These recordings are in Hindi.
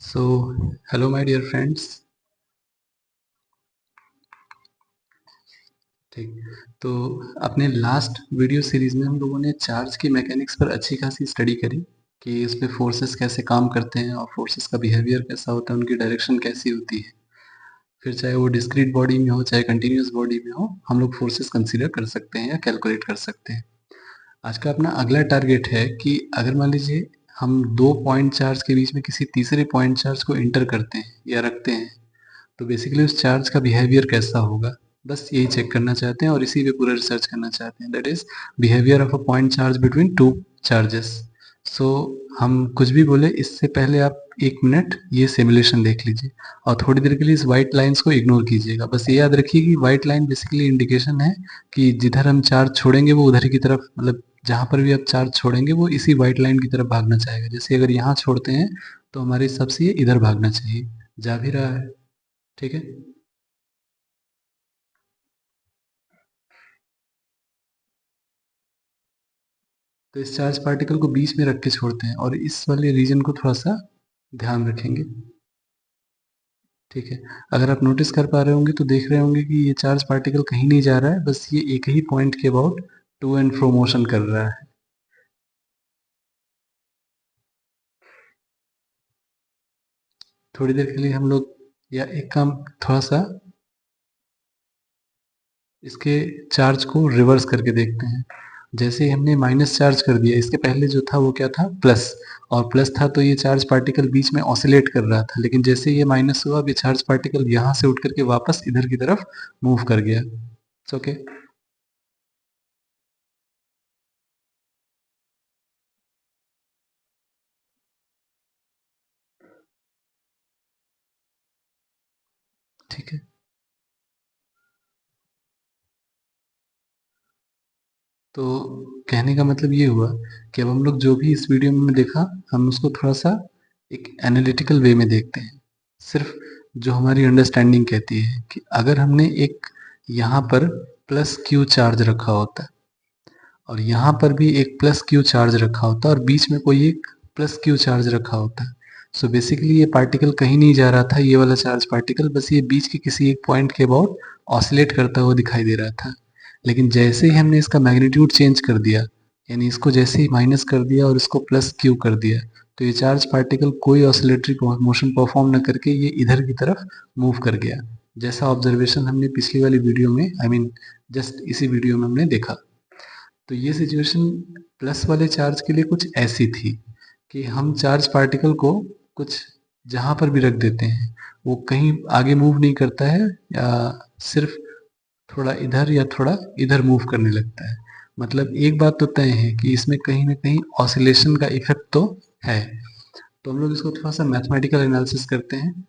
So, hello my dear friends। ठीक। तो अपने लास्ट वीडियो सीरीज में हम लोगों ने चार्ज की मैकेनिक्स पर अच्छी खासी स्टडी करी कि उसमें फोर्सेस कैसे काम करते हैं और फोर्सेस का बिहेवियर कैसा होता है, उनकी डायरेक्शन कैसी होती है। फिर चाहे वो डिस्क्रीट बॉडी में हो चाहे कंटिन्यूस बॉडी में हो, हम लोग फोर्सेस कंसीडर कर सकते हैं या कैलकुलेट कर सकते हैं। आज का अपना अगला टारगेट है कि अगर मान लीजिए हम दो पॉइंट चार्ज के बीच में किसी तीसरे पॉइंट चार्ज को इंटर करते हैं या रखते हैं, तो बेसिकली उस चार्ज का बिहेवियर कैसा होगा, बस यही चेक करना चाहते हैं और इसी पे पूरा रिसर्च करना चाहते हैं। That is behaviour of a point charge between two charges. So हम कुछ भी बोले इससे पहले आप 1 मिनट ये सिमुलेशन देख लीजिए और थोड़ी देर के लिए इस व्हाइट लाइंस को इग्नोर कीजिएगा। बस ये याद रखिए कि व्हाइट लाइन बेसिकली इंडिकेशन है कि जिधर हम चार्ज छोड़ेंगे वो उधर की तरफ, मतलब जहां पर भी आप चार्ज छोड़ेंगे वो इसी व्हाइट लाइन की तरफ भागना चाहेगा। जैसे अगर यहाँ छोड़ते हैं तो हमारे हिसाब से ये इधर भागना चाहिए, जा भी रहा है। ठीक है। तो इस चार्ज पार्टिकल को बीच में रख के छोड़ते हैं और इस वाले रीजन को थोड़ा सा ध्यान रखेंगे। ठीक है। अगर आप नोटिस कर पा रहे होंगे तो देख रहे होंगे कि ये चार्ज पार्टिकल कहीं नहीं जा रहा है, बस ये एक ही पॉइंट के about to and fro motion कर रहा है। थोड़ी देर के लिए हम लोग या एक काम, थोड़ा सा इसके चार्ज को रिवर्स करके देखते हैं। जैसे ही हमने माइनस चार्ज कर दिया, इसके पहले जो था वो क्या था, प्लस। और प्लस था तो ये चार्ज पार्टिकल बीच में ऑसिलेट कर रहा था, लेकिन जैसे ये माइनस हुआ, अब ये चार्ज पार्टिकल यहाँ से उठ करके वापस इधर की तरफ मूव कर गया। ओके। ठीक है। तो कहने का मतलब ये हुआ कि अब हम लोग जो भी इस वीडियो में देखा, हम उसको थोड़ा सा एक एनालिटिकल वे में देखते हैं। सिर्फ जो हमारी अंडरस्टैंडिंग कहती है कि अगर हमने एक यहाँ पर प्लस क्यू चार्ज रखा होता और यहाँ पर भी एक प्लस क्यू चार्ज रखा होता और बीच में कोई एक प्लस क्यू चार्ज रखा होता, सो बेसिकली ये पार्टिकल कहीं नहीं जा रहा था, ये वाला चार्ज पार्टिकल बस ये बीच के किसी एक पॉइंट के अबाउट ऑसिलेट करता हुआ दिखाई दे रहा था। लेकिन जैसे ही हमने इसका मैग्नीट्यूड चेंज कर दिया, यानी इसको जैसे ही माइनस कर दिया और इसको प्लस क्यू कर दिया, तो ये चार्ज पार्टिकल कोई ऑसिलेटरी मोशन परफॉर्म न करके ये इधर की तरफ मूव कर गया। जैसा ऑब्जर्वेशन हमने पिछली वाली वीडियो में, आई मीन जस्ट इसी वीडियो में हमने देखा। तो ये सिचुएशन प्लस वाले चार्ज के लिए कुछ ऐसी थी कि हम चार्ज पार्टिकल को कुछ जहां पर भी रख देते हैं, वो कहीं आगे मूव नहीं करता है या सिर्फ थोड़ा इधर या थोड़ा इधर मूव करने लगता है। मतलब एक बात तो तय है कि इसमें कहीं ना कहीं ऑसिलेशन का इफेक्ट तो है। तो हम लोग इसको थोड़ा सा मैथमेटिकल एनालिसिस करते हैं।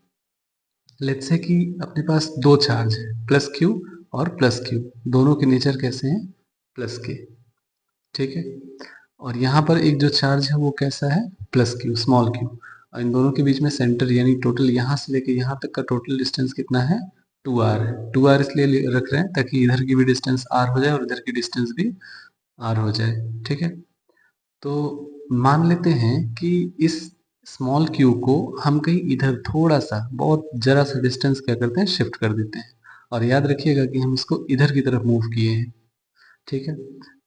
लेट्स से कि अपने पास दो चार्ज है, प्लस क्यू और प्लस क्यू। दोनों के नेचर कैसे हैं, प्लस के। ठीक है। और यहाँ पर एक जो चार्ज है वो कैसा है, प्लस क्यू, स्मॉल क्यू। और इन दोनों के बीच में सेंटर, यानी टोटल यहाँ से लेके यहाँ तक का टोटल डिस्टेंस कितना है, 2r है। 2r इसलिए रख रहे हैं ताकि इधर की भी डिस्टेंस r हो जाए और इधर की डिस्टेंस भी r हो जाए। ठीक है। तो मान लेते हैं कि इस स्मॉल क्यू को हम कहीं इधर थोड़ा सा, बहुत जरा सा डिस्टेंस क्या करते हैं, शिफ्ट कर देते हैं। और याद रखिएगा कि हम इसको इधर की तरफ मूव किए हैं। ठीक है।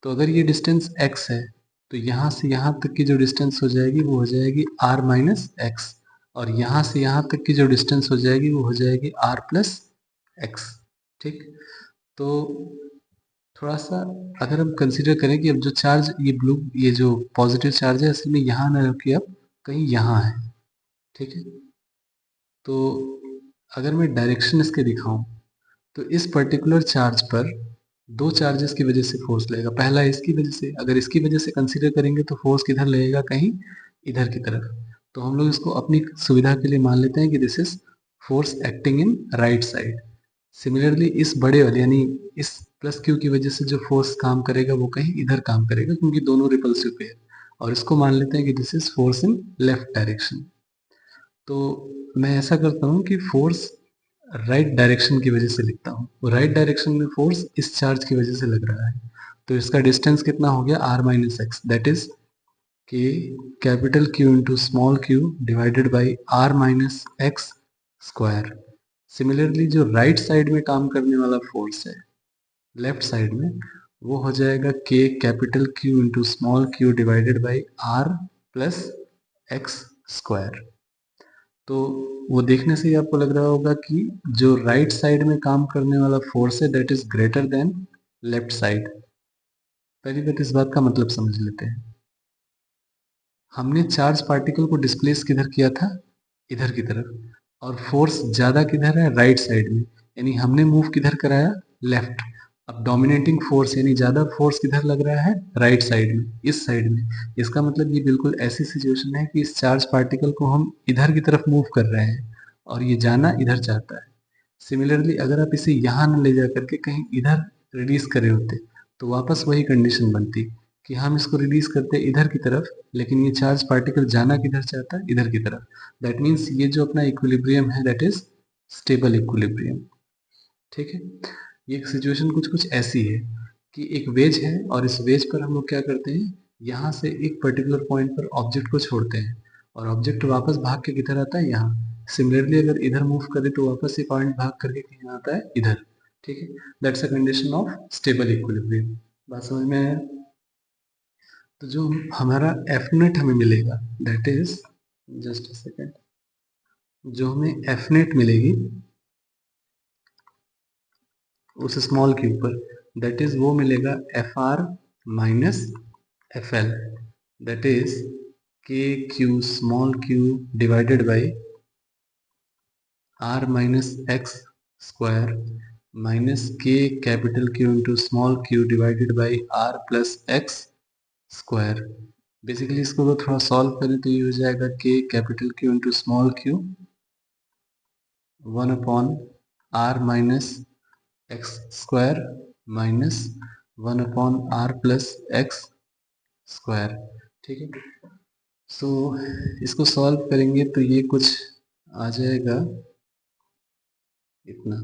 तो अगर ये डिस्टेंस x है, तो यहाँ से यहाँ तक की जो डिस्टेंस हो जाएगी वो हो जाएगी r माइनस एक्स। और यहाँ से यहाँ तक की जो डिस्टेंस हो जाएगी वो हो जाएगी r प्लस एक्स। ठीक। तो थोड़ा सा अगर हम कंसीडर करें कि अब जो चार्ज ये ब्लू, ये जो पॉजिटिव चार्ज है असल में यहाँ ना रखिए, अब कहीं यहाँ है। ठीक है। तो अगर मैं डायरेक्शन इसके दिखाऊं, तो इस पर्टिकुलर चार्ज पर दो चार्जेस की वजह से फोर्स लगेगा। पहला इसकी वजह से, अगर इसकी वजह से कंसीडर करेंगे तो फोर्स किधर लगेगा, कहीं इधर की तरफ। तो हम लोग इसको अपनी सुविधा के लिए मान लेते हैं कि this is force acting in right side. Similarly इस बड़े वाले, यानी इस प्लस क्यू की वजह से जो फोर्स काम करेगा वो कहीं इधर काम करेगा, क्योंकि दोनों रिपल्सिव पे है। और इसको मान लेते हैं कि this is force in left direction. तो मैं ऐसा करता हूँ कि फोर्स राइट डायरेक्शन की वजह से लिखता हूँ। राइट डायरेक्शन में फोर्स इस चार्ज की वजह से लग रहा है, तो इसका डिस्टेंस कितना हो गया, r minus X, that is K capital Q into small q divided by r minus X square. Similarly जो राइट साइड में काम करने वाला फोर्स है लेफ्ट साइड में, वो हो जाएगा k capital Q into small q divided by r plus X square. तो वो देखने से ही आपको लग रहा होगा कि जो राइट साइड में काम करने वाला फोर्स है that is greater than left side. पहली बात इस बात का मतलब समझ लेते हैं। हमने चार्ज पार्टिकल को डिस्प्लेस किधर किया था? इधर की तरफ। और फोर्स ज्यादा किधर है? राइट साइड में। यानी हमने मूव किधर कराया? लेफ्ट। अब डोमिनेटिंग फोर्स यानी ज्यादा फोर्स किधर लग रहा है? राइट साइड में, इस साइड में। इसका मतलब ये बिल्कुल ऐसी सिचुएशन है कि इस चार्ज पार्टिकल को हम इधर की तरफ मूव कर रहे हैं और ये जाना इधर चाहता है। सिमिलरली अगर आप इसे यहाँ न ले जा करके कहीं इधर रिलीज करे होते तो वापस वही कंडीशन बनती कि हम इसको रिलीज करते इधर की तरफ, लेकिन ये चार्ज पार्टिकल जाना किधर चाहता है? इधर की तरफ। दैट मीन्स ये जो अपना इक्विलिब्रियम है दैट इज स्टेबल इक्विलिब्रियम। ठीक है, ये सिचुएशन कुछ कुछ ऐसी है कि एक वेज है और इस वेज पर हम लोग क्या करते हैं, यहाँ से एक पर्टिकुलर पॉइंट पर ऑब्जेक्ट को छोड़ते हैं और ऑब्जेक्ट वापस भाग के किधर आता है? यहाँ। सिमिलरली अगर इधर मूव करें तो वापस ये पॉइंट भाग करके कहीं आता है? इधर। ठीक है, that's a condition of stable equilibrium. बात समझ में आया? तो जो हमारा एफ नेट हमें मिलेगा that is, just a second, जो हमें एफ नेट मिलेगी उस स्मॉल क्यू पर, दैट इज वो मिलेगा F R minus F L, that is K Q small Q divided by R minus X square minus K capital Q into small Q divided by R plus X square. Basically इसको तो थोड़ा सॉल्व करें तो ये हो जाएगा K capital Q into small Q 1 upon R minus X square minus 1 upon R plus X square. ठीक है, सो इसको सॉल्व करेंगे तो ये कुछ आ जाएगा इतना।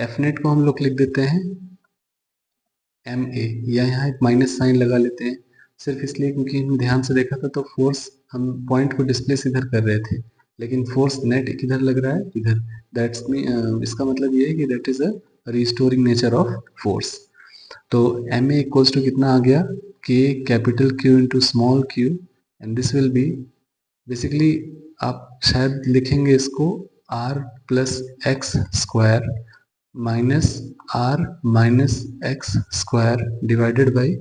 एफ नेट को हम लोग लिख देते हैं एम ए, या यहाँ एक माइनस साइन लगा लेते हैं सिर्फ इसलिए क्योंकि हम ध्यान से देखा था तो फोर्स, हम पॉइंट को डिस्प्लेस इधर कर रहे थे लेकिन फोर्स नेट किधर लग रहा है? इधर। दैट्स मीन इसका मतलब ये है कि that is a restoring nature of force. तो एम ए इक्वल्स टू कितना आ गया? K capital Q into small Q, and this will be basically, आप शायद लिखेंगे इसको R plus X square minus R minus X square divided by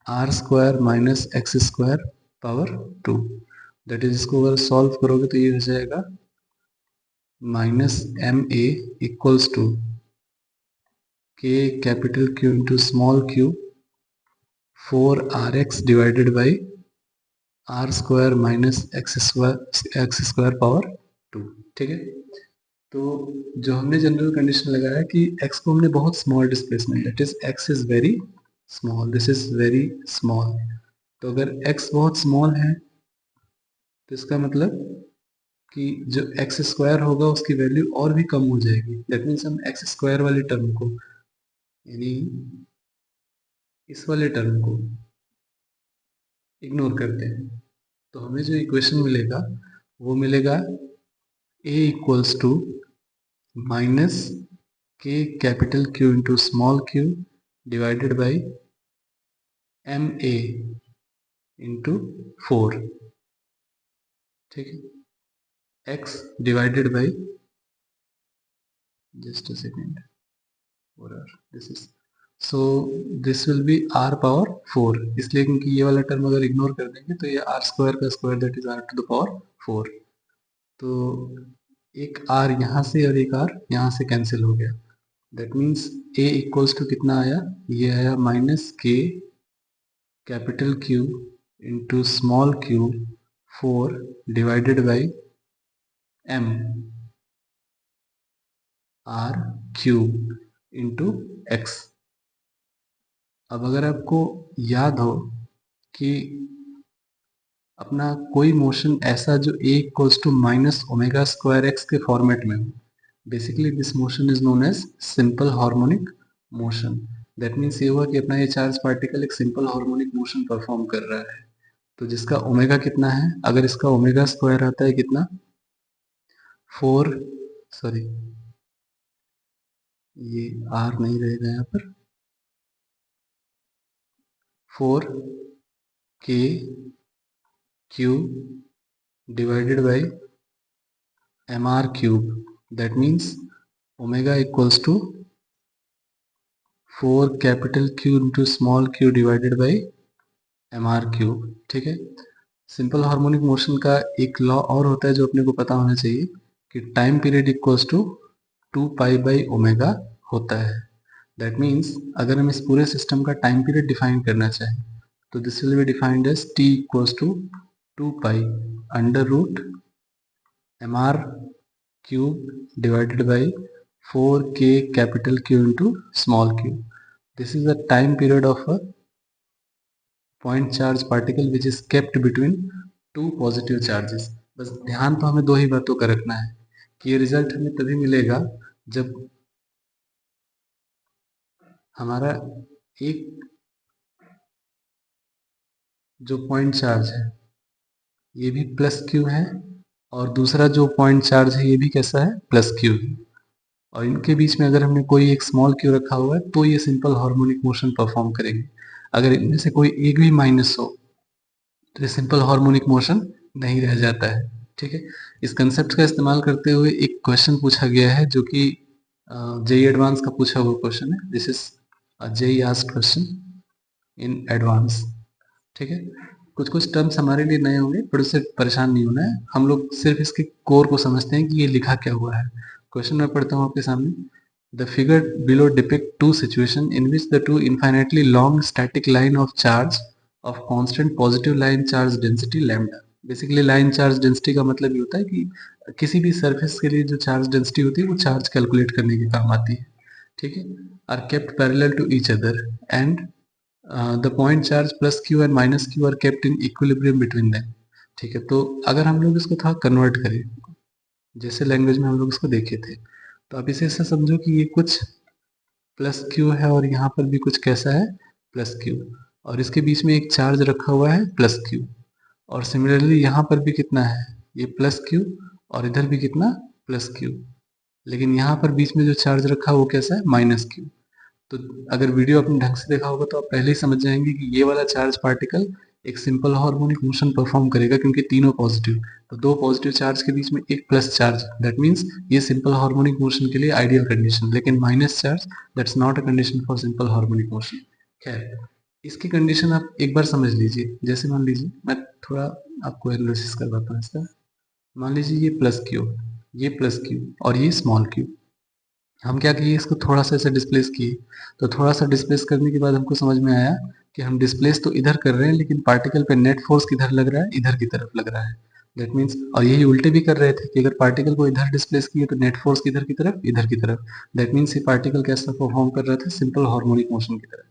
R square minus X square power 2। That is, इसको अगर सॉल्व करोगे तो ये हो जाएगा minus M A equals to K capital Q into small Q 4rx divided by R square minus X square power 2। ठीक है, तो जो हमने जनरल कंडीशन लगाया है कि x को हमने बहुत small displacement, that is x is very small, this is very small. तो अगर x बहुत स्मॉल है तो इसका मतलब कि जो एक्स स्क्वायर होगा उसकी वैल्यू और भी कम हो जाएगी। दैट मीन्स हम एक्स स्क्वायर वाले टर्म को, यानी इस वाले टर्म को इग्नोर करते हैं तो हमें जो इक्वेशन मिलेगा वो मिलेगा a equals to minus K capital Q into small Q divided by M A into 4। ठीक है, x divided by, just a second, this is, so this will be r power 4, इसलिए क्योंकि ये वाला टर्म अगर इग्नोर कर देंगे तो ये r स्क्वायर का square that is r to the power 4। तो एक r यहाँ से और एक r यहाँ से कैंसिल हो गया। That means a equals to कितना आया? ये आया minus K capital Q into small q 4 divided by m r cube into x। अब अगर आपको याद हो कि अपना कोई मोशन ऐसा जो a equals to minus omega square X के फॉर्मेट में हो, basically this motion is known as simple harmonic motion. That means ये हुआ कि अपना ये चार्ज पार्टिकल एक सिंपल हार्मोनिक मोशन परफॉर्म कर रहा है। तो जिसका ओमेगा कितना है, अगर इसका ओमेगा स्क्वायर आता है कितना, 4, सॉरी ये आर नहीं रहेगा यहाँ पर, 4 k Q divided by mr cube, that means omega equals to 4 capital Q into small Q divided by mr cube. ठीक है, सिंपल हार्मोनिक मोशन का एक लॉ और होता है जो अपने को पता होना चाहिए कि time period equals to 2 pi by omega होता है। दैट मीन्स अगर हम इस पूरे सिस्टम का टाइम पीरियड डिफाइन करना चाहें तो this will be defined as t equals to 2 pi under root mr cube divided by 4k capital Q into small q. This is the time period of a point charge particle which is kept between two positive charges. बस ध्यान तो हमें दो ही बातों का रखना है कि ये रिजल्ट हमें तभी मिलेगा जब हमारा एक जो पॉइंट चार्ज है ये भी प्लस क्यू है और दूसरा जो पॉइंट चार्ज है ये भी कैसा है, प्लस क्यू है, और इनके बीच में अगर हमने कोई एक स्मॉल क्यू रखा हुआ है तो ये सिंपल हार्मोनिक मोशन परफॉर्म करेंगे। अगर इनमें से कोई एक भी माइनस हो तो ये सिंपल हार्मोनिक मोशन नहीं रह जाता है। ठीक है, इस कंसेप्ट का इस्तेमाल करते हुए एक क्वेश्चन पूछा गया है जो कि जेई एडवांस का पूछा हुआ क्वेश्चन है। This is JEE asked question in advance. ठीक है, कुछ कुछ टर्म्स हमारे लिए नए होंगे पर उससे परेशान नहीं होना है, हम लोग सिर्फ इसके कोर को समझते हैं कि ये लिखा क्या हुआ है। क्वेश्चन मैं पढ़ता हूँ आपके सामने। The figure below depict two situation in which the two infinitely long static line of charge of constant positive line charge density lambda. Basically line charge density का मतलब ये होता है कि किसी भी सरफेस के लिए जो चार्ज डेंसिटी होती है वो चार्ज कैलकुलेट करने के काम आती है। ठीक है, are kept parallel to each other and the point charge plus Q and minus Q are kept in equilibrium between them. ठीक है, तो अगर हम लोग इसको थोड़ा कन्वर्ट करें जैसे लैंग्वेज में हम लोग इसको देखे थे तो आप इसे ऐसा समझो कि ये कुछ प्लस क्यू है और यहाँ पर भी कुछ कैसा है, प्लस क्यू, और इसके बीच में एक चार्ज रखा हुआ है प्लस क्यू, और सिमिलरली यहाँ पर भी कितना है, ये प्लस क्यू, और इधर भी कितना, प्लस क्यू, लेकिन यहाँ पर बीच में जो चार्ज रखा है वो कैसा है, माइनस क्यू। तो अगर वीडियो अपने ढंग से देखा होगा तो आप पहले ही समझ जाएंगे कि ये वाला चार्ज पार्टिकल एक सिंपल हार्मोनिक मोशन परफॉर्म करेगा क्योंकि तीनों पॉजिटिव, तो दो पॉजिटिव चार्ज के बीच में एक प्लस चार्ज, दैट मीन्स ये सिंपल हार्मोनिक मोशन के लिए आइडियल कंडीशन, लेकिन minus charge that's not a condition for simple harmonic motion. खैर, इसकी कंडीशन आप एक बार समझ लीजिए। जैसे मान लीजिए मैं थोड़ा आपको एनालिसिस करवाता हूँ इसका। मान लीजिए ये प्लस क्यू, ये प्लस क्यू और ये स्मॉल क्यू। हम क्या किए, इसको थोड़ा सा ऐसे डिस्प्लेस किए, तो थोड़ा सा डिस्प्लेस करने के बाद हमको समझ में आया कि हम डिस्प्लेस तो इधर कर रहे हैं लेकिन पार्टिकल पे नेट फोर्स किधर लग रहा है, इधर की तरफ लग रहा है। दैट मीन्स, और यही उल्टे भी कर रहे थे कि अगर पार्टिकल को इधर डिस्प्लेस किए तो नेट फोर्स किधर की तरफ, इधर की तरफ। दैट मीन्स ये पार्टिकल कैसा परफॉर्म कर रहा था, सिंपल हार्मोनिक मोशन की तरह।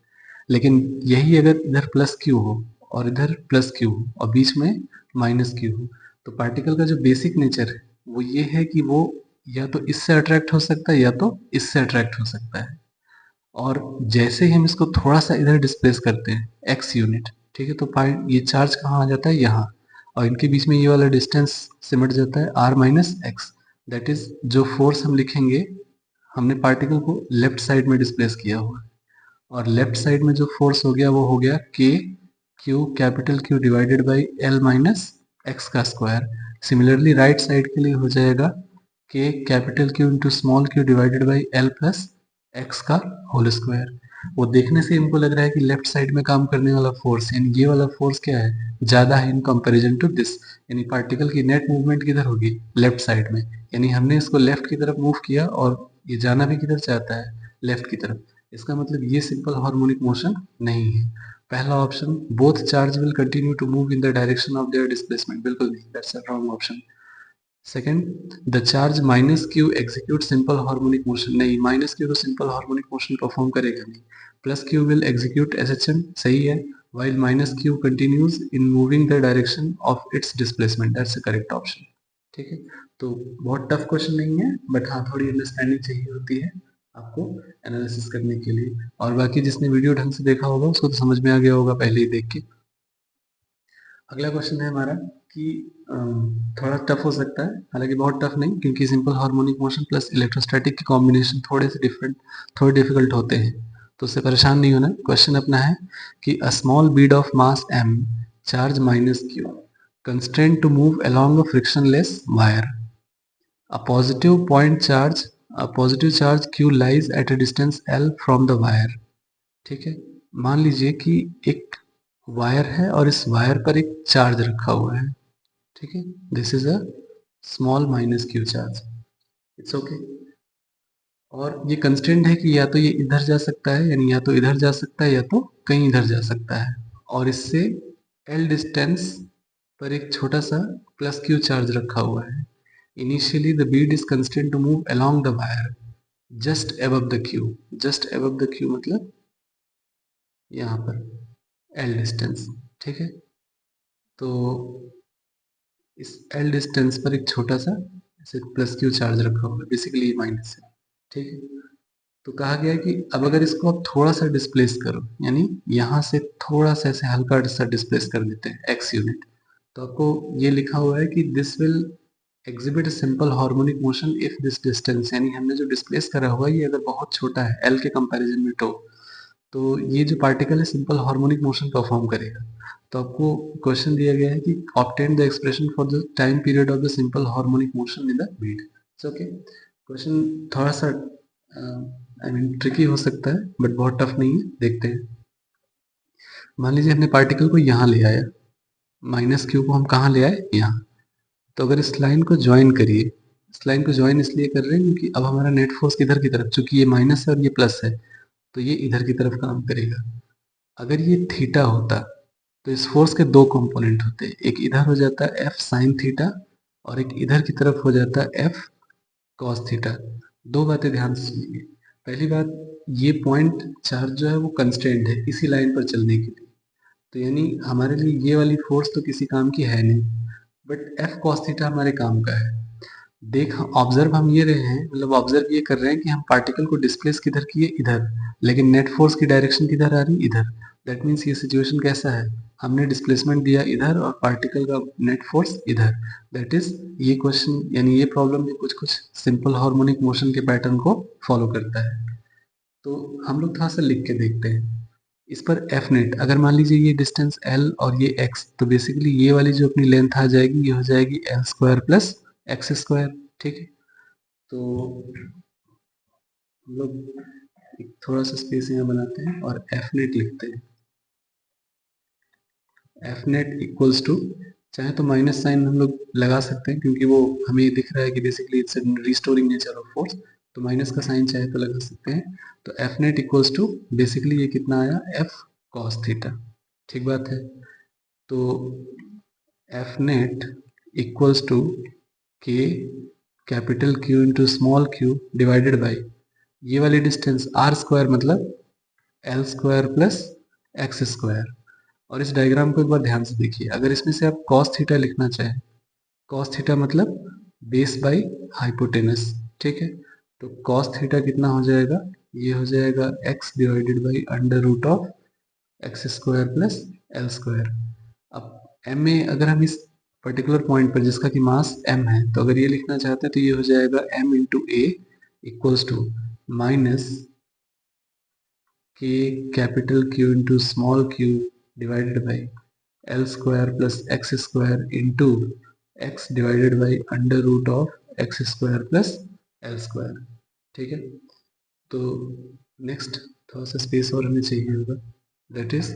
लेकिन यही अगर इधर प्लस क्यू हो और इधर प्लस क्यू हो और बीच में माइनस क्यू हो, तो पार्टिकल का जो बेसिक नेचर है वो ये है कि वो या तो इससे अट्रैक्ट हो सकता है या तो इससे अट्रैक्ट हो सकता है। और जैसे ही हम इसको थोड़ा सा इधर डिस्प्लेस करते हैं एक्स यूनिट, ठीक है, तो पॉइंट ये चार्ज कहाँ आ जाता है, यहाँ, और इनके बीच में ये वाला डिस्टेंस सिमट जाता है R minus X. That is जो फोर्स हम लिखेंगे, हमने पार्टिकल को लेफ्ट साइड में डिस्प्लेस किया हुआ है, और लेफ्ट साइड में जो फोर्स हो गया वो हो गया के Q capital Q divided by L minus x का स्क्वायर। सिमिलरली राइट साइड के लिए हो जाएगा K capital Q into small Q divided by L plus x का होल स्क्वायर। वो देखने से इनको लग रहा है कि लेफ्ट साइड में काम करने वाला फोर्स यानी ये वाला फोर्स क्या है, ज्यादा है इन कंपैरिजन टू दिस, यानी पार्टिकल की नेट मूवमेंट किधर होगी, लेफ्ट साइड में, यानी हमने इसको लेफ्ट की तरफ मूव किया और ये जाना भी किधर चाहता है, लेफ्ट की तरफ। इसका मतलब ये सिंपल हार्मोनिक मोशन नहीं है। पहला option, both charge will continue to move in the direction of their displacement, बिल्कुल नहीं, that's a wrong option. Second, the charge minus Q execute simple harmonic motion, नहीं, माइनस क्यू तो सिंपल हार्मोनिक मोशन परफॉर्म करेगा नहीं। Plus Q will execute SHM, सही है, while minus q continues in moving the direction of its displacement, that's the correct option। ठीक है, तो बहुत टफ क्वेश्चन नहीं है बट हाँ थोड़ी अंडरस्टैंडिंग चाहिए होती है आपको एनालिसिस करने के लिए, और बाकी जिसने वीडियो ढंग से देखा होगा उसको तो समझ में आ गया होगा पहले ही देख के। अगला क्वेश्चन है हमारा कि थोड़ा टफ हो सकता है, हालांकि बहुत टफ नहीं, क्योंकि simple harmonic motion plus electrostatic के कॉम्बिनेशन थोड़े से डिफरेंट, थोड़े डिफिकल्ट होते हैं, तो उससे परेशान नहीं होना। क्वेश्चन अपना है कि a small bead of mass m charge minus q constrained to move along a frictionless wire. A positive point charge, a positive charge q lies at a distance l from the wire. ठीक है, मान लीजिए कि एक वायर है और इस वायर पर एक चार्ज रखा हुआ है। ठीक है, this is a small minus Q charge, it's okay. और ये कंस्टेंट है कि या तो ये इधर जा सकता है, यानी या तो इधर जा सकता है या तो कहीं इधर जा सकता है, और इससे एल डिस्टेंस पर एक छोटा सा प्लस क्यू चार्ज रखा हुआ है। Initially the bead is constant to move along the wire just above the Q. Just above the Q मतलब यहाँ पर एल डिस्टेंस। ठीक है, तो इस एल डिस्टेंस पर एक छोटा सा ऐसे प्लस क्यू चार्ज रखा हुआ है, बेसिकली माइनस है। ठीक है, तो कहा गया है कि अब अगर इसको आप थोड़ा सा डिस्प्लेस करो, यानी यहाँ से थोड़ा सा ऐसे हल्का सा डिस्प्लेस कर देते हैं एक्स यूनिट, तो आपको ये लिखा हुआ है कि this will exhibit simple harmonic motion if this distance, यानी हमने जो डिस्प्लेस करा हुआ है ये अगर बहुत छोटा है एल के कंपैरिजन में, तो ये जो पार्टिकल है सिंपल हार्मोनिक मोशन परफॉर्म करेगा। तो आपको क्वेश्चन दिया गया है कि obtain the expression for the time period of the simple harmonic motion in the beat. Okay, question थोड़ा सा आई मीन ट्रिकी हो सकता है, बट बहुत टफ नहीं है, देखते हैं। मान लीजिए हमने पार्टिकल को यहाँ ले आया, माइनस क्यू को हम कहाँ ले आए, यहाँ। तो अगर इस लाइन को ज्वाइन करिए, इस लाइन को ज्वाइन इसलिए कर रहे हैं क्योंकि अब हमारा नेट फोर्स किधर की तरफ, चूंकि ये माइनस है और ये प्लस है, तो ये इधर की तरफ काम करेगा। अगर ये थीटा होता तो इस फोर्स के दो कंपोनेंट होते हैं, एक इधर हो जाता है एफ साइन थीटा और एक इधर की तरफ हो जाता है एफ कॉस थीटा। दो बातें ध्यान से सुनिए। पहली बात, ये पॉइंट चार्ज जो है वो कंस्टेंट है इसी लाइन पर चलने के लिए, तो यानी हमारे लिए ये वाली फोर्स तो किसी काम की है नहीं, बट एफ कॉस थीटा हमारे काम का है। देख ऑब्जर्व हम ये रहे हैं, मतलब ऑब्जर्व ये कर रहे हैं कि हम पार्टिकल को डिस्प्लेस किधर किए, इधर, लेकिन नेट फोर्स की डायरेक्शन किधर आ रही, इधर। दैट मीन्स ये सिचुएशन कैसा है, हमने डिस्प्लेसमेंट दिया इधर और पार्टिकल का नेट फोर्स इधर। दैट इज ये क्वेश्चन, यानी ये प्रॉब्लम भी कुछ कुछ सिंपल हार्मोनिक मोशन के पैटर्न को फॉलो करता है। तो हम लोग थोड़ा सा लिख के देखते हैं इस पर। एफ नेट, अगर मान लीजिए ये डिस्टेंस एल और ये एक्स, तो बेसिकली ये वाली जो अपनी लेंथ आ जाएगी ये हो जाएगी L square plus X square. ठीक है, तो हम लोग एक थोड़ा सा स्पेस यहाँ बनाते हैं और एफ नेट लिखते हैं। एफ नेट इक्वल्स टू, चाहे तो माइनस साइन हम लोग लगा सकते हैं क्योंकि वो हमें दिख रहा है कि basically it's restoring nature of force, तो माइनस का साइन चाहे तो लगा सकते हैं। तो F net equals to, basically ये कितना आया, एफ कॉस थीटा। ठीक बात है, तो F net equals to K capital Q into small Q divided by ये वाली डिस्टेंस आर स्क्वायर मतलब L square plus X square. और इस डायग्राम को एक बार ध्यान से देखिए, अगर इसमें से आप कॉस थीटा लिखना चाहें, कॉस थीटा मतलब बेस बाई हाइपोटेनस। ठीक है, तो कॉस थीटा कितना हो जाएगा, ये हो जाएगा X divided by under root of X square plus L square. अब एम में अगर हम इस पर्टिकुलर पॉइंट पर जिसका कि मास एम है, तो अगर ये लिखना चाहते हैं तो ये हो जाएगा M into A equals to minus K capital Q into small Q divided by L square plus X square into X divided by under root of X square plus L square. ठीक है, तो नेक्स्ट थोड़ा सा स्पेस और हमें चाहिए होगा, दैट इज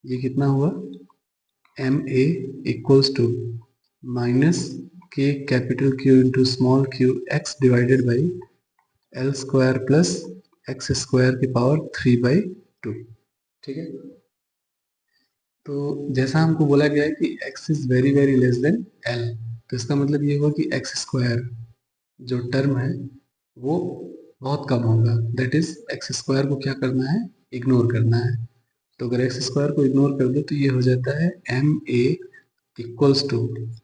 ये कितना हुआ, M A equals to minus K capital Q into small Q X divided by L square plus X square की पावर 3/2। ठीक है, तो जैसा हमको बोला गया है कि x is very very less than l, तो इसका मतलब ये हुआ कि एक्स स्क्वायर जो टर्म है वो बहुत कम होगा। दैट इज एक्स स्क्वायर को क्या करना है, इग्नोर करना है। तो अगर एक्स स्क्वायर को इग्नोर कर दो तो ये हो जाता है M A equals to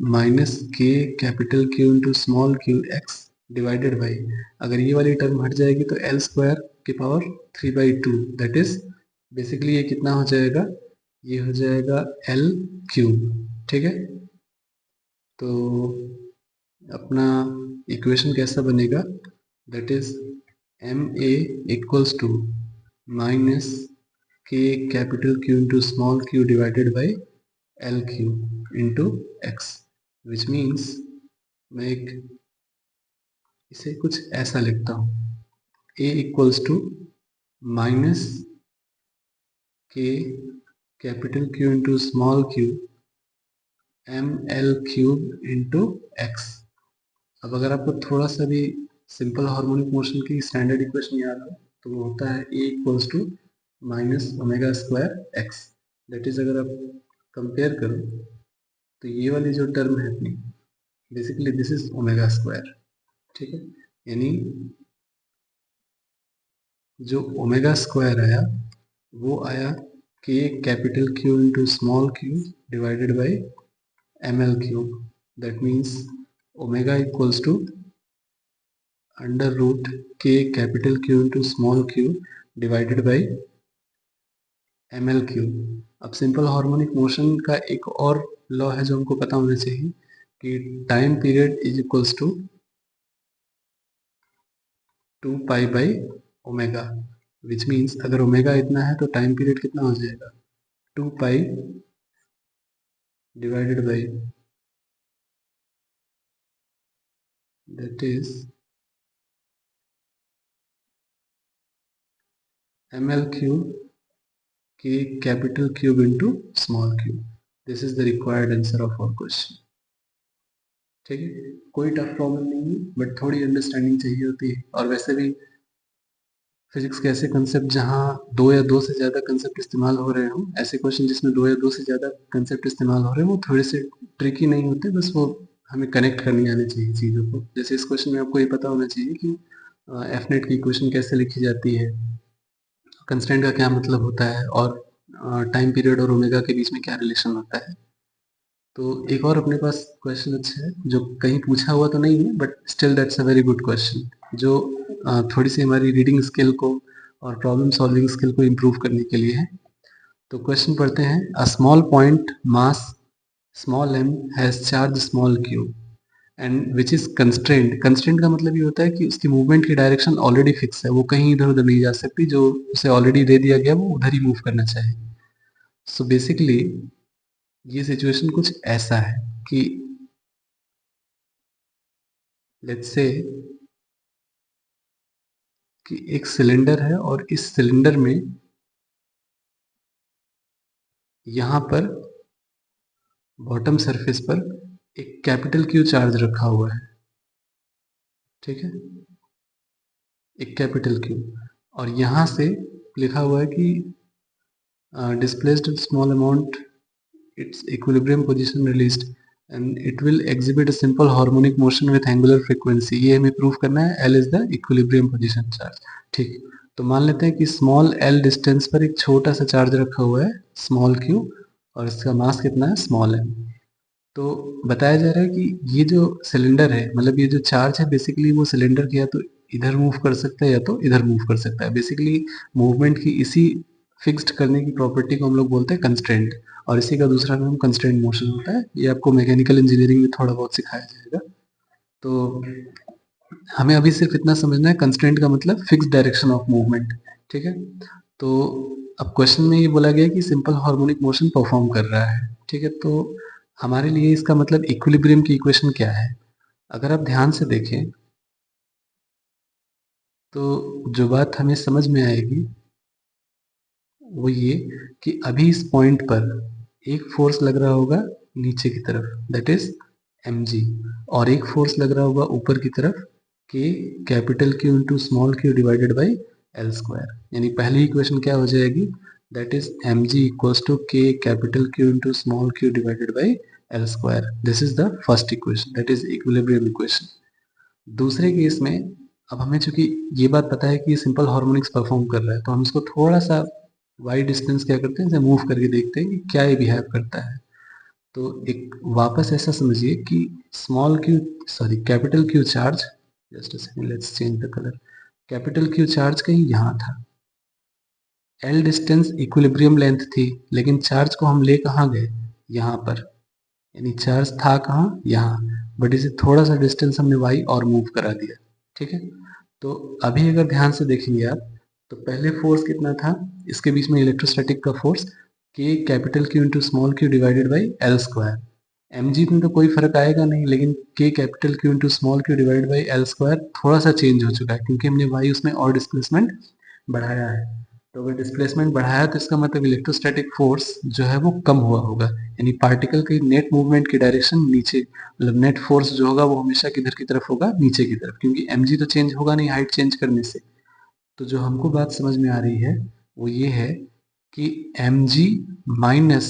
minus K capital Q into small Q X divided by, अगर ये वाली टर्म हट जाएगी तो एल स्क्वायर की पावर 3/2। दैट इज बेसिकली ये कितना हो जाएगा, ये हो जाएगा एल क्यूब, ठीक है। तो अपना इक्वेशन कैसा बनेगा, that is M A equals to minus K capital Q into small Q divided by L Q into X, which means मैं एक इसे कुछ ऐसा लिखता हूँ, A equals to minus K capital Q into small Q M L cube into X. अब अगर आपको थोड़ा सा भी सिंपल हार्मोनिक मोशन की स्टैंडर्ड इक्वेशन याद हो तो वो होता है A equals to minus omega square x. That is अगर आप कंपेयर करो तो ये वाली जो टर्म है अपनी, basically this is omega square, ठीक है। यानी जो ओमेगा स्क्वायर आया वो आया K capital Q into small Q divided by M L cube. That means omega equals to under root K capital Q into small Q divided by M L cube. अब सिंपल हार्मोनिक मोशन का एक और लॉ है जो हमको पता होना चाहिए कि time period is equals to 2 pi by omega, which means अगर ओमेगा इतना है तो टाइम पीरियड कितना हो जाएगा, 2 pi divided by that is M L cube K capital cube into small cube. This is the required answer of our question, ठीक है। कोई टफ प्रॉब्लम नहीं है, बट थोड़ी अंडरस्टैंडिंग चाहिए होती है। और वैसे भी फिजिक्स के ऐसे कंसेप्ट जहाँ दो या दो से ज़्यादा कंसेप्ट इस्तेमाल हो रहे हों, ऐसे क्वेश्चन जिसमें दो या दो से ज़्यादा कंसेप्ट इस्तेमाल हो रहे हैं वो थोड़े से ट्रिकी नहीं होते, बस वो हमें कनेक्ट करनी आनी चाहिए चीज़ों को। जैसे इस क्वेश्चन में आपको ये पता होना चाहिए कि एफ नेट की इक्वेशन कैसे लिखी जाती है, कंस्टेंट का क्या मतलब होता है, और टाइम पीरियड और ओमेगा के बीच में क्या रिलेशन होता है। तो एक और अपने पास क्वेश्चन अच्छा है जो कहीं पूछा हुआ तो नहीं है, but still that's a very good question, जो थोड़ी सी हमारी रीडिंग स्किल को और प्रॉब्लम सॉल्विंग स्किल को इम्प्रूव करने के लिए है। तो क्वेश्चन पढ़ते हैं, a small point mass small m has charge small q and which is constraint. Constraint का मतलब ये होता है कि उसकी मूवमेंट की डायरेक्शन ऑलरेडी फिक्स है, वो कहीं इधर उधर नहीं जा सकती, जो उसे ऑलरेडी दे दिया गया वो उधर ही मूव करना चाहिए। सो बेसिकली ये सिचुएशन कुछ ऐसा है कि लेट्स से कि एक सिलेंडर है और इस सिलेंडर में यहां पर बॉटम सरफेस पर एक कैपिटल क्यू चार्ज रखा हुआ है, ठीक है, एक कैपिटल क्यू। और यहां से लिखा हुआ है कि displaced small amount its equilibrium position released and it will exhibit a simple harmonic motion with angular frequency। ये हमें प्रूव करना है, L is the equilibrium position charge, ठीक। तो मान लेते हैं कि स्मॉल l डिस्टेंस पर एक छोटा सा चार्ज रखा हुआ है स्मॉल q और इसका मास कितना है स्मॉल m। तो बताया जा रहा है कि ये जो सिलेंडर है, मतलब ये जो चार्ज है बेसिकली वो सिलेंडर के या तो इधर मूव कर सकता है या तो इधर मूव कर सकता है। बेसिकली मूवमेंट की इसी फिक्स्ड करने की प्रॉपर्टी को हम लोग बोलते हैं कंस्ट्रेंट, और इसी का दूसरा नाम कंस्ट्रेंट मोशन होता है। ये आपको मैकेनिकल इंजीनियरिंग में थोड़ा बहुत सिखाया जाएगा। तो हमें अभी सिर्फ इतना समझना है, कंस्ट्रेंट का मतलब फिक्स डायरेक्शन ऑफ मूवमेंट, ठीक है। तो अब क्वेश्चन में ये बोला गया कि सिंपल हार्मोनिक मोशन परफॉर्म कर रहा है, ठीक है। तो हमारे लिए इसका मतलब इक्विलिब्रियम की इक्वेशन क्या है, अगर आप ध्यान से देखें तो जो बात हमें समझ में आएगी वो ये कि अभी इस पॉइंट पर एक फोर्स लग रहा होगा नीचे की तरफ, दैट इज mg, और एक फोर्स लग रहा होगा ऊपर की तरफ k capital Q into small q divided by L square. यानी पहली इक्वेशन क्या हो जाएगी, that is mg equals to k capital Q into small q divided by L square. This is the first equation, that is equilibrium equation. दूसरे केस में अब हमें चूंकि ये बात पता है कि ये सिंपल हार्मोनिक्स परफॉर्म कर रहा है, तो हम इसको थोड़ा सा वाई डिस्टेंस क्या करते हैं, इसे मूव करके देखते हैं कि क्या ये बिहेव करता है। तो एक वापस ऐसा समझिए कि small Q sorry capital Q charge, just a second let's change the colour, capital Q charge कहीं यहाँ था, एल डिस्टेंस इक्विलिब्रियम लेंथ थी, लेकिन चार्ज को हम ले कहाँ गए, यहाँ पर, यानी चार्ज था कहाँ, यहाँ, बट इसे थोड़ा सा डिस्टेंस हमने वाई और मूव करा दिया। ठीक है, तो अभी अगर ध्यान से देखेंगे आप, तो पहले फोर्स कितना था, इसके बीच में इलेक्ट्रोस्टैटिक का force K capital Q into small Q divided by L square. M G में तो कोई फर्क आएगा नहीं, लेकिन K capital Q into small Q divided by L square थोड़ा सा चेंज हो चुका है, क्योंकि हमने वाई उसमें और डिस्प्लेसमेंट बढ़ाया है। तो अगर डिस्प्लेसमेंट बढ़ाया तो इसका मतलब इलेक्ट्रोस्टैटिक फोर्स जो है वो कम हुआ होगा, यानी पार्टिकल की नेट मूवमेंट की डायरेक्शन नीचे, मतलब नेट फोर्स जो होगा वो हमेशा किधर की तरफ होगा, नीचे की तरफ, क्योंकि एम जी तो चेंज होगा नहीं हाइट चेंज करने से। तो जो हमको बात समझ में आ रही है वो ये है कि M G minus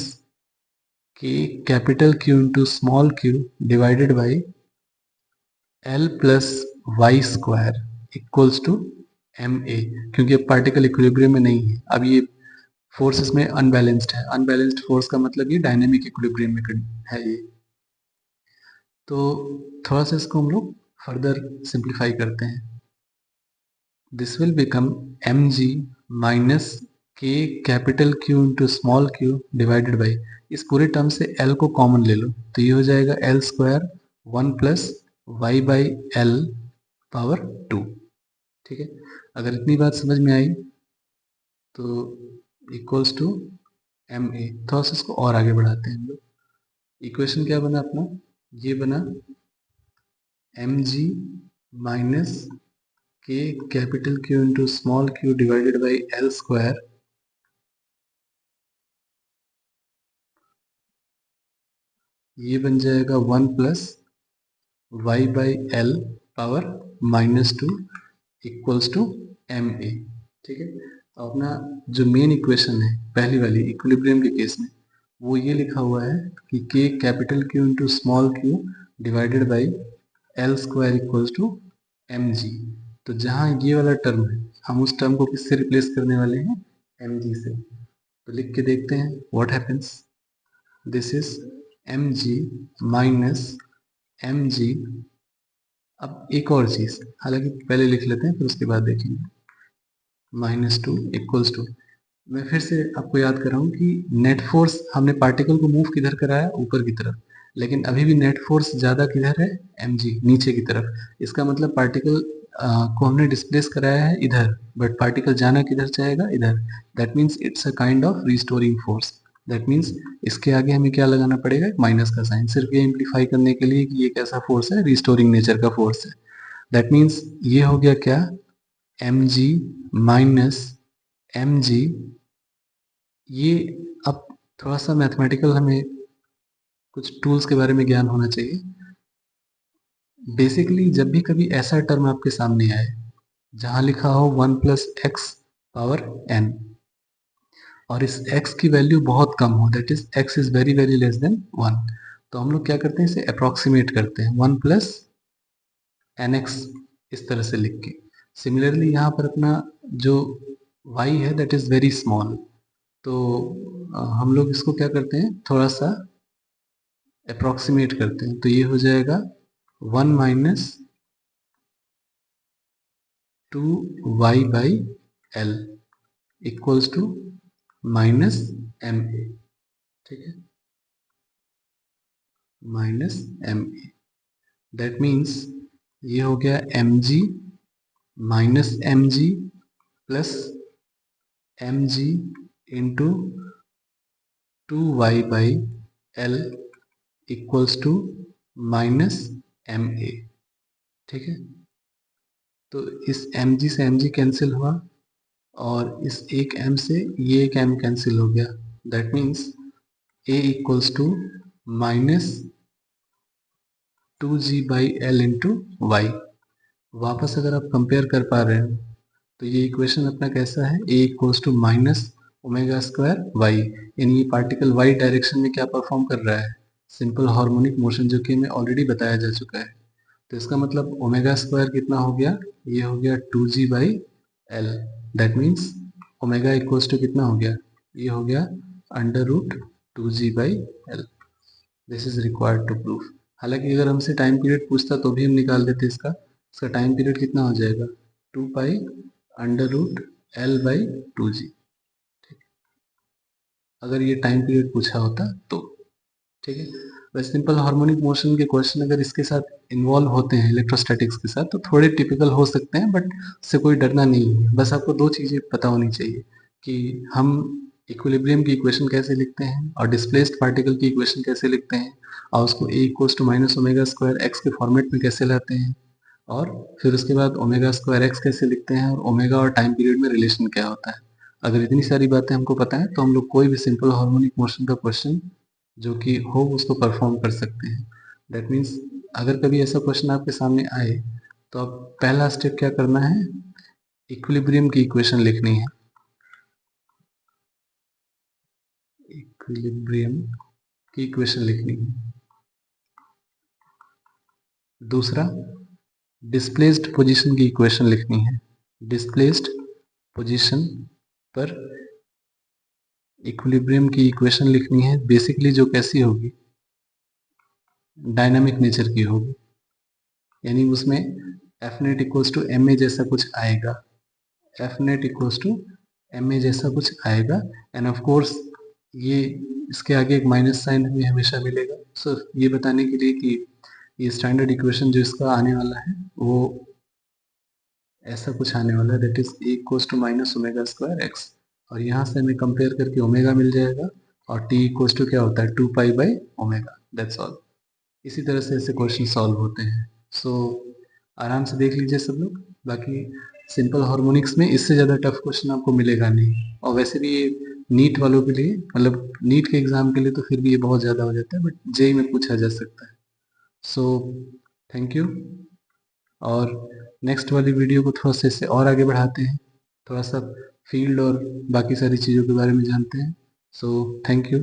K capital Q into small Q divided by L plus Y square equals to M A, क्योंकि अब पार्टिकल इक्विलिब्रियम में नहीं है, अब ये फोर्स इसमें अनबैलेंस्ड है। अनबैलेंस्ड फोर्स का मतलब ये डायनेमिक इक्विलिब्रियम में है ये। तो थोड़ा सा इसको हम लोग फर्दर सिंप्लीफाई करते हैं। This will become M G minus K capital Q into small Q divided by, इस पूरे टर्म से एल को कॉमन ले लो, तो ये हो जाएगा L square 1 plus Y by L power 2। ठीक है, अगर इतनी बात समझ में आई तो इक्वल्स टू एम ए। थोड़ा सा इसको और आगे बढ़ाते हैं हम लोग। इक्वेशन क्या बना अपना, ये बना M G minus K capital Q into small Q divided by L square, ये बन जाएगा 1 plus Y by L power -2 equals to M A. ठीक है, तो अपना जो मेन इक्वेशन है पहली वाली इक्विलिब्रियम के केस में, वो ये लिखा हुआ है कि K capital Q into small Q divided by L square equals to M G. तो जहाँ ये वाला टर्म है, हम उस टर्म को किससे रिप्लेस करने वाले हैं, एम जी से। तो लिख के देखते हैं what happens. This is M G minus M G. अब एक और चीज, हालांकि पहले लिख लेते हैं फिर उसके बाद देखेंगे। -2 इक्वल्स टू, मैं फिर से आपको याद कर रहा हूँ कि नेट फोर्स हमने पार्टिकल को मूव किधर कराया, ऊपर की तरफ, लेकिन अभी भी नेट फोर्स ज्यादा किधर है, mg नीचे की तरफ। इसका मतलब पार्टिकल को हमने डिस्प्लेस कराया है इधर, बट पार्टिकल जाना किधर चाहेगा, इधर। That means it's a kind of restoring force. That means इसके आगे हमें क्या लगाना पड़ेगा, माइनस का साइन, सिर्फ ये इम्प्लीफाई करने के लिए कि ये कैसा फोर्स है, रिस्टोरिंग नेचर का फोर्स है। दैट मीन्स ये हो गया क्या, mg माइनस mg। ये अब थोड़ा सा मैथमेटिकल हमें कुछ टूल्स के बारे में ज्ञान होना चाहिए। बेसिकली जब भी कभी ऐसा टर्म आपके सामने आए जहां लिखा हो 1 प्लस एक्स पावर एन, और इस x की वैल्यू बहुत कम हो, that is x is very very less than 1, तो हम लोग क्या करते हैं, इसे अप्रोक्सीमेट करते हैं 1 प्लस एन एक्स, इस तरह से लिख के। सिमिलरली यहाँ पर अपना जो y है दैट इज वेरी स्मॉल, तो हम लोग इसको क्या करते हैं, थोड़ा सा अप्रोक्सीमेट करते हैं, तो ये हो जाएगा 1 minus 2y by L equals to minus M A. ठीक है, minus M A, that means ये हो गया M G minus M G plus M G into 2y by L equals to minus M A. ठीक है, तो इस एम जी से एम जी कैंसिल हुआ, और इस एक m से ये एक m कैंसिल हो गया। That means a equals to minus 2g by L into Y. वापस अगर आप कंपेयर कर पा रहे हो तो ये इक्वेशन अपना कैसा है, a equals to minus omega square Y, यानी ये पार्टिकल वाई डायरेक्शन में क्या परफॉर्म कर रहा है, सिंपल हार्मोनिक मोशन, जो कि हमें ऑलरेडी बताया जा चुका है। तो इसका मतलब ओमेगा स्क्वायर कितना हो गया, ये हो गया 2g by L. That means omega equals to कितना हो गया, ये हो गया under root 2g by L. This is required to proof. हालांकि अगर हमसे टाइम पीरियड पूछता तो भी हम निकाल देते इसका टाइम पीरियड कितना हो जाएगा, 2 pi under root L by 2g। अगर ये टाइम पीरियड पूछा होता तो। ठीक है, वैसे सिंपल हार्मोनिक मोशन के क्वेश्चन अगर इसके साथ इन्वॉल्व होते हैं इलेक्ट्रोस्टैटिक्स के साथ तो थोड़े टिपिकल हो सकते हैं, बट इससे कोई डरना नहीं है। बस आपको दो चीज़ें पता होनी चाहिए कि हम इक्विलिब्रियम की इक्वेशन कैसे लिखते हैं और डिस्प्लेस्ड पार्टिकल की इक्वेशन कैसे लिखते हैं, और उसको A equals to minus omega square X के फॉर्मेट में कैसे लाते हैं, और फिर उसके बाद ओमेगा स्क्वायर एक्स कैसे लिखते हैं, और ओमेगा और टाइम पीरियड में रिलेशन क्या होता है। अगर इतनी सारी बातें हमको पता है तो हम लोग कोई भी सिंपल हार्मोनिक मोशन का क्वेश्चन जो कि हो उसको परफॉर्म कर सकते हैं। दैट मीन्स अगर कभी ऐसा क्वेश्चन आपके सामने आए तो आप पहला स्टेप क्या करना है, इक्विलिब्रियम की इक्वेशन लिखनी है। इक्विलिब्रियम की इक्वेशन लिखनी है। दूसरा, डिस्प्लेस्ड पोजीशन की इक्वेशन लिखनी है। डिस्प्लेस्ड पोजीशन पर इक्विलिब्रियम की इक्वेशन लिखनी है। बेसिकली जो कैसी होगी, डायनामिक नेचर की होगी, यानी उसमें F net equals to M A जैसा कुछ आएगा। F net equals to M A जैसा कुछ आएगा, एंड ऑफ कोर्स ये इसके आगे एक माइनस साइन हमें हमेशा मिलेगा। सो ये बताने के लिए कि ये स्टैंडर्ड इक्वेशन जो इसका आने वाला है वो ऐसा कुछ आने वाला है, that is A equals to minus omega square X, और यहाँ से हमें कंपेयर करके ओमेगा मिल जाएगा, और टी इक्वल्स टू क्या होता है 2 pi by omega, that's all. इसी तरह से ऐसे क्वेश्चन सॉल्व होते हैं। सो आराम से देख लीजिए सब लोग। बाकी सिंपल हार्मोनिक्स में इससे ज़्यादा टफ क्वेश्चन आपको मिलेगा नहीं, और वैसे भी ये नीट वालों के लिए, मतलब नीट के एग्ज़ाम के लिए तो फिर भी ये बहुत ज़्यादा हो जाता है, बट जेई में पूछा जा सकता है। सो थैंक यू, और नेक्स्ट वाली वीडियो को थोड़ा सा इससे और आगे बढ़ाते हैं, थोड़ा सा फील्ड और बाकी सारी चीज़ों के बारे में जानते हैं। So thank you.